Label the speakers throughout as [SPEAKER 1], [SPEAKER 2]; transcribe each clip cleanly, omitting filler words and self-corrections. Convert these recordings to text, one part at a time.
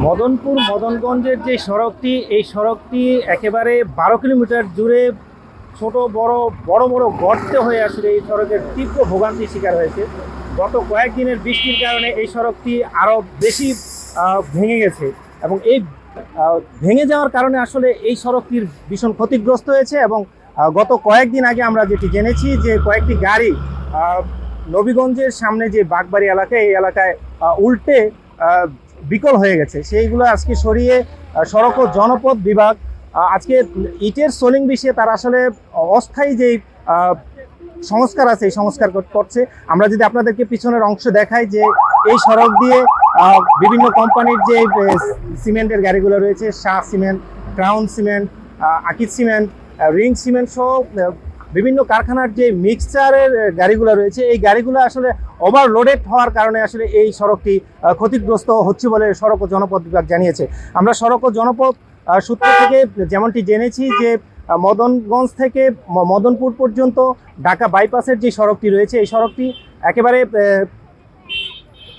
[SPEAKER 1] মদনপুর মদনগঞ্জের যে সড়কটি, এই সড়কটি একেবারে 12 কিলোমিটার জুড়ে ছোট বড় বড় বড় গর্তে হয়ে আসলে এই সড়কের তীব্র ভোগান্তির শিকার হয়েছে। গত কয়েকদিনের বৃষ্টির কারণে এই সড়কটি আরও বেশি ভেঙে গেছে এবং এই ভেঙে যাওয়ার কারণে আসলে এই সড়কটির ভীষণ ক্ষতিগ্রস্ত হয়েছে। এবং গত কয়েকদিন আগে আমরা যেটি জেনেছি যে কয়েকটি গাড়ি নবীগঞ্জের সামনে যে বাগবাড়ি এলাকা, এই এলাকায় উল্টে বিকল হয়ে গেছে। সেইগুলো আজকে সরিয়ে সড়ক ও জনপথ বিভাগ আজকে ইটের সোলিং বিষয়ে তারা আসলে অস্থায়ী যেই সংস্কার আছে এই সংস্কার করছে। আমরা যদি আপনাদেরকে পিছনের অংশ দেখাই যে এই সড়ক দিয়ে বিভিন্ন কোম্পানির যে সিমেন্টের গাড়িগুলো রয়েছে, Shah cement, crown cement, Akij cement, ring cement সহ বিভিন্ন কারখানার যে মিক্সচারের গাড়িগুলো রয়েছে, এই গাড়িগুলো আসলে ওভারলোডেড হওয়ার কারণে আসলে এই সড়কটি ক্ষতিগ্রস্ত হচ্ছে বলে সড়ক ও জনপথ বিভাগ জানিয়েছে। আমরা সড়ক ও জনপথ সূত্র থেকে যেমনটি জেনেছি যে মদনগঞ্জ থেকে মদনপুর পর্যন্ত ঢাকা বাইপাসের যে সড়কটি রয়েছে, এই সড়কটি একেবারে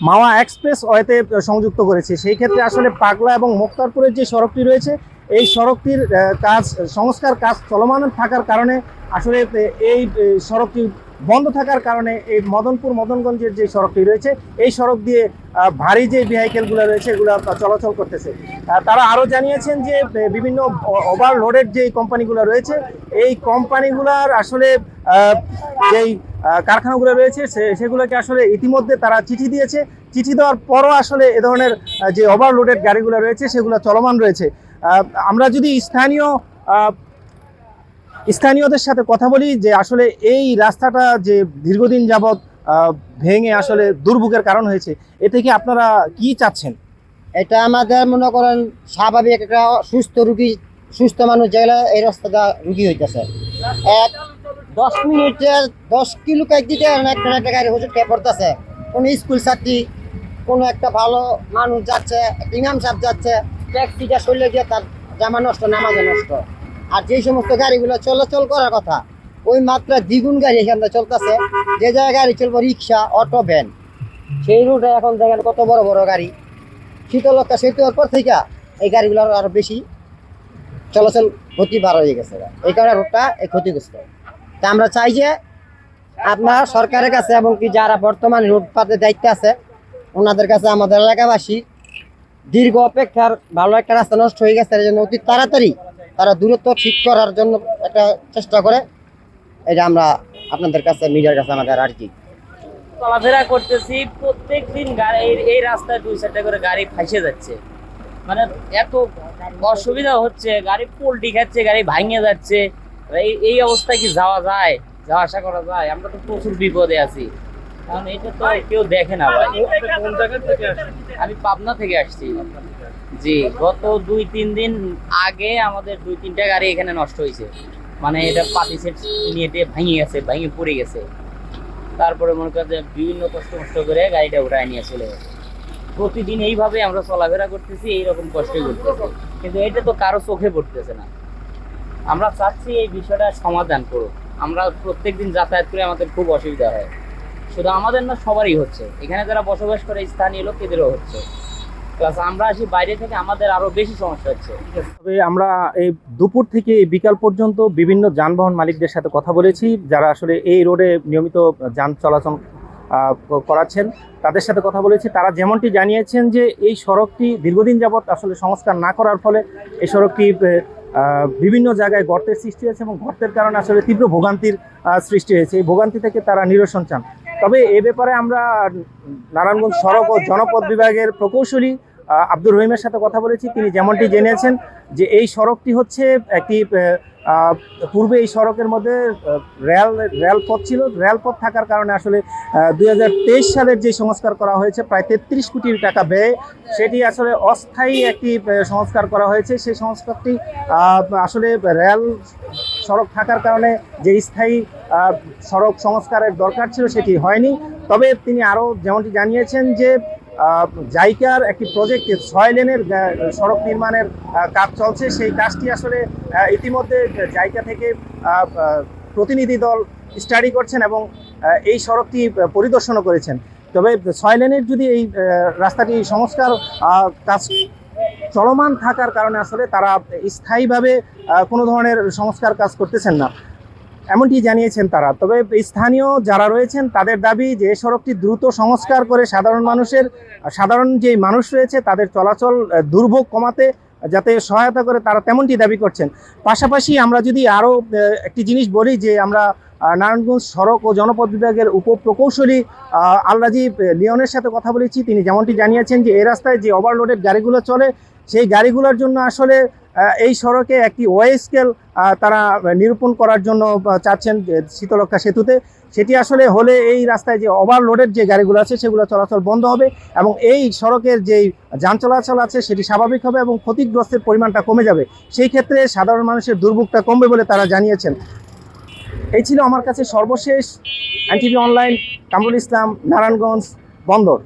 [SPEAKER 1] মাওয়া এক্সপ্রেস ওয়েতে সংযুক্ত করেছে। সেই ক্ষেত্রে আসলে পাগলা এবং মুক্তারপুরের যে সড়কটি রয়েছে, এই সড়কটির সংস্কার কাজ চলমান থাকার কারণে আসলে এই সড়কটি বন্ধ থাকার কারণে এই মদনপুর মদনগঞ্জের যে সড়কটি রয়েছে, এই সড়ক দিয়ে ভারী যে ভেহিকেলগুলো রয়েছে এগুলো চলাচল করতেছে। তারা আরও জানিয়েছেন যে বিভিন্ন ওভারলোডেড যে কোম্পানিগুলো রয়েছে, এই কোম্পানিগুলোর আসলে যেই কারখানাগুলো রয়েছে সেগুলোকে আসলে ইতিমধ্যে তারা চিঠি দিয়েছে। চিঠি দেওয়ার পরও আসলে এ ধরনের যে ওভারলোডেড গাড়িগুলো রয়েছে সেগুলো চলমান রয়েছে। আমরা যদি স্থানীয়দের সাথে কথা বলি যে আসলে এই রাস্তাটা যে দীর্ঘদিন যাবৎ ভেঙে আসলে দুর্ভোগের কারণ হয়েছে, এ থেকে আপনারা কি চাচ্ছেন?
[SPEAKER 2] এটা আমাদের মনে করেন স্বাভাবিক একটা সুস্থ মানুষ যেগুলো এই রাস্তাটা রুগী হইতেছে। 10 মিনিটে 10 কিলো কাজ দিতে একটা গাড়ি হুজুর খেয়ে পড়তেছে। কোনো স্কুল ছাত্রী, কোনো একটা ভালো মানুষ যাচ্ছে, ইমাম সাহেব যাচ্ছে, ট্যাক্সিটা চলে গিয়ে তার জামা নষ্ট, নামাজে নষ্ট। আর যে সমস্ত গাড়িগুলো চলাচল করার কথা, ওই মাত্রা দ্বিগুণ গাড়ি এখানে চলতেছে। যে জায়গায় গাড়ি চলবো রিক্সা, অটো, ভ্যান, সেই রুটে এখন দেখেন কত বড় বড় গাড়ি। শীতলক্ষা সেতু পর থেকে এই গাড়িগুলো আরো বেশি চলাচল ক্ষতি বার হয়ে গেছে। এই কারণে রুটটা এই ক্ষতিগ্রস্ত। তা আমরা চাই যে আপনার সরকারের কাছে এবং কি যারা বর্তমানে রুট পাতে দায়িত্বে আছে ওনাদের কাছে আমাদের এলাকাবাসী দীর্ঘ অপেক্ষার ভালো একটা রাস্তা নষ্ট হয়ে গেছে, এই জন্য অতি তাড়াতাড়ি তারা দূরত্ব ঠিক করার জন্য একটা চেষ্টা করে। এটা আমরা আপনাদের কাছে, মিডিয়ার কাছে আমাদের আর কি
[SPEAKER 3] চলাফেরা করতেছি, প্রত্যেক দিন গাড়ি এই রাস্তায় 2 চারটা করে গাড়ি ফাঁসে যাচ্ছে। মানে এত অসুবিধা হচ্ছে, গাড়ি পোল্টি খাচ্ছে, গাড়ি ভাঙে যাচ্ছে। এই অবস্থায় কি যাওয়া আসা করা যায়? আমরা তো প্রচুর বিপদে আছি, কারণ এটা তো কেউ দেখে না। ভাই, কোন জায়গা থেকে আসছেন? আমি পাবনা থেকে আসছি। জি, গত 2-3 দিন আগে আমাদের 2-3টা গাড়ি এখানে নষ্ট হয়েছে। মানে এটা পাতি সেট নিয়ে ভেঙে গেছে, ভেঙে পড়ে গেছে। তারপরে মনে করেন যে বিভিন্ন কষ্ট করে গাড়িটা উঠায় নিয়ে চলে গেছে। প্রতিদিন এইভাবে আমরা চলাফেরা করতেছি, এইরকম কষ্টই করতেছি, কিন্তু এটা তো কারো চোখে পড়তেছে না। আমরা চাচ্ছি এই বিষয়টা সমাধান করুক। আমরা প্রত্যেকদিন যাতায়াত করে আমাদের খুব অসুবিধা হয়, শুধু আমাদের না, সবারই হচ্ছে। এখানে যারা বসবাস করে স্থানীয় লোক, এদেরও হচ্ছে। প্লাস আমরা আসি বাইরে থেকে, আমাদের আরো বেশি সমস্যা হচ্ছে।
[SPEAKER 1] তবে আমরা এই দুপুর থেকে বিকাল পর্যন্ত বিভিন্ন যানবাহন মালিকদের সাথে কথা বলেছি, যারা আসলে এই রোডে নিয়মিত যান চলাচল করাচ্ছেন, তাদের সাথে কথা বলেছি। তারা যেমনটি জানিয়েছেন যে এই সড়কটি দীর্ঘদিন যাবৎ আসলে সংস্কার না করার ফলে এই সড়কটি বিভিন্ন জায়গায় গর্তের সৃষ্টি হয়েছে এবং গর্তের কারণে আসলে তীব্র ভোগান্তির সৃষ্টি হয়েছে। এই ভোগান্তি থেকে তারা নিরসন চান। তবে এ ব্যাপারে আমরা নারায়ণগঞ্জ সড়ক ও জনপথ বিভাগের প্রকৌশলী আব্দুর রহিমের সাথে কথা বলেছি। তিনি যেমনটি জেনেছেন যে এই সড়কটি হচ্ছে একটি পূর্বে এই সড়কের মধ্যে রেলপথ ছিল। রেলপথ থাকার কারণে আসলে 2023 সালের যে সংস্কার করা হয়েছে প্রায় 33 কোটি টাকা ব্যয়ে, সেটি আসলে অস্থায়ী একটি সংস্কার করা হয়েছে। সেই সংস্কারটি আসলে রেল সড়ক থাকার কারণে যে স্থায়ী সড়ক সংস্কারের দরকার ছিল সেটি হয়নি। তবে তিনি আরও যেমনটি জানিয়েছেন যে জাইকার একটি প্রজেক্টে 6 লেনের সড়ক নির্মাণের কাজ চলছে। সেই কাজটি আসলে ইতিমধ্যে জাইকা থেকে প্রতিনিধি দল স্টাডি করছেন এবং এই সড়কটি পরিদর্শনও করেছেন। তবে 6 লেনের যদি এই রাস্তাটি সংস্কার কাজ চলমান থাকার কারণে আসলে তারা স্থায়ীভাবে কোনো ধরনের সংস্কার কাজ করতেছেন না, এমনটি জানিয়েছেন তারা। তবে স্থানীয় যারা রয়েছেন তাদের দাবি যে এই সড়কটি দ্রুত সংস্কার করে সাধারণ যে মানুষ রয়েছে তাদের চলাচল দুর্ভোগ কমাতে যাতে সহায়তা করে, তারা তেমনটি দাবি করছেন। পাশাপাশি আমরা যদি আরও একটি জিনিস বলি যে আমরা নারায়ণগঞ্জ সড়ক ও জনপথ বিভাগের উপপ্রকৌশলী আল রাজীব লিওনের সাথে কথা বলেছি। তিনি যেমনটি জানিয়েছেন যে এই রাস্তায় যে ওভারলোডেড গাড়িগুলো চলে সেই গাড়িগুলোর জন্য আসলে এই সড়কে একটি ওয়ে স্কেল তারা নিরূপণ করার জন্য চাচ্ছেন শীতলক্ষা সেতুতে। সেটি আসলে হলে এই রাস্তায় যে ওভারলোডেড যে গাড়িগুলো আছে সেগুলো চলাচল বন্ধ হবে এবং এই সড়কের যেই যান চলাচল আছে সেটি স্বাভাবিক হবে এবং ক্ষতিগ্রস্তের পরিমাণটা কমে যাবে। সেই ক্ষেত্রে সাধারণ মানুষের দুর্ভোগটা কমবে বলে তারা জানিয়েছেন। এই ছিল আমার কাছে সর্বশেষ। NTV অনলাইন, কামরুল ইসলাম, নারায়ণগঞ্জ বন্দর।